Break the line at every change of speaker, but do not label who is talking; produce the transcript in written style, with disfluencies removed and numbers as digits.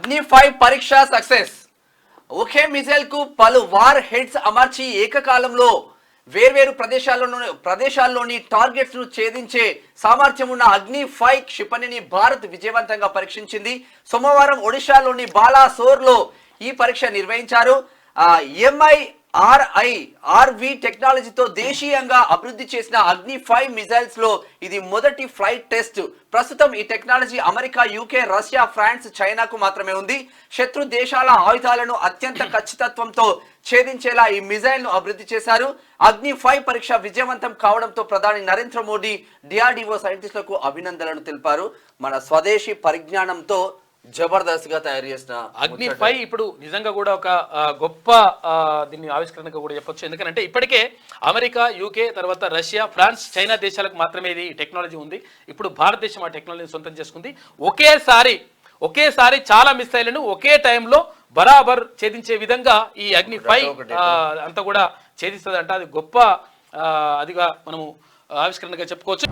అగ్ని 5 పరీక్ష సక్సెస్. ఒకే మిసైల్ కు పలు వార్ హెడ్స్ అమర్చి ఏకకాలంలో వేర్వేరు ప్రదేశాల్లోని టార్గెట్స్ ను ఛేదించే సామర్థ్యం ఉన్న అగ్ని 5 క్షిపణిని భారత్ విజయవంతంగా పరీక్షించింది. సోమవారం ఒడిశాలోని బాలాసోర్ లో ఈ పరీక్ష నిర్వహించారు. MIRV టెక్నాలజీతో దేశీయంగా అభివృద్ధి చేసిన అగ్ని 5 మిసైల్స్ లో ఇది మొదటి ఫ్లైట్ టెస్ట్. ప్రస్తుతం ఈ technology America, UK, Russia, France, చైనాకు మాత్రమే ఉంది. శత్రు దేశాల ఆయుధాలను అత్యంత ఖచ్చితత్వంతో ఛేదించేలా ఈ మిసైల్ ను అభివృద్ధి చేశారు. అగ్ని 5 పరీక్ష విజయవంతం కావడంతో ప్రధాని నరేంద్ర మోడీ DRDO సైంటిస్టులకు అభినందనలు తెలిపారు. మన స్వదేశీ పరిజ్ఞానంతో జబర్దస్త్ గా తయారు చేసిన
అగ్ని 5 ఇప్పుడు నిజంగా కూడా ఒక గొప్ప దీన్ని ఆవిష్కరణగా కూడా చెప్పొచ్చు. ఎందుకంటే ఇప్పటికే అమెరికా, యూకే, తర్వాత రష్యా, ఫ్రాన్స్, చైనా దేశాలకు మాత్రమే ఇది టెక్నాలజీ ఉంది. ఇప్పుడు భారతదేశం ఆ టెక్నాలజీని సొంతం చేసుకుంది. ఒకేసారి చాలా మిసైళ్లను ఒకే టైంలో బరాబర్ ఛేదించే విధంగా ఈ అగ్ని 5 అంతా కూడా ఛేదిస్తుంది అంట. అది గొప్ప అదిగా మనము ఆవిష్కరణగా చెప్పుకోవచ్చు.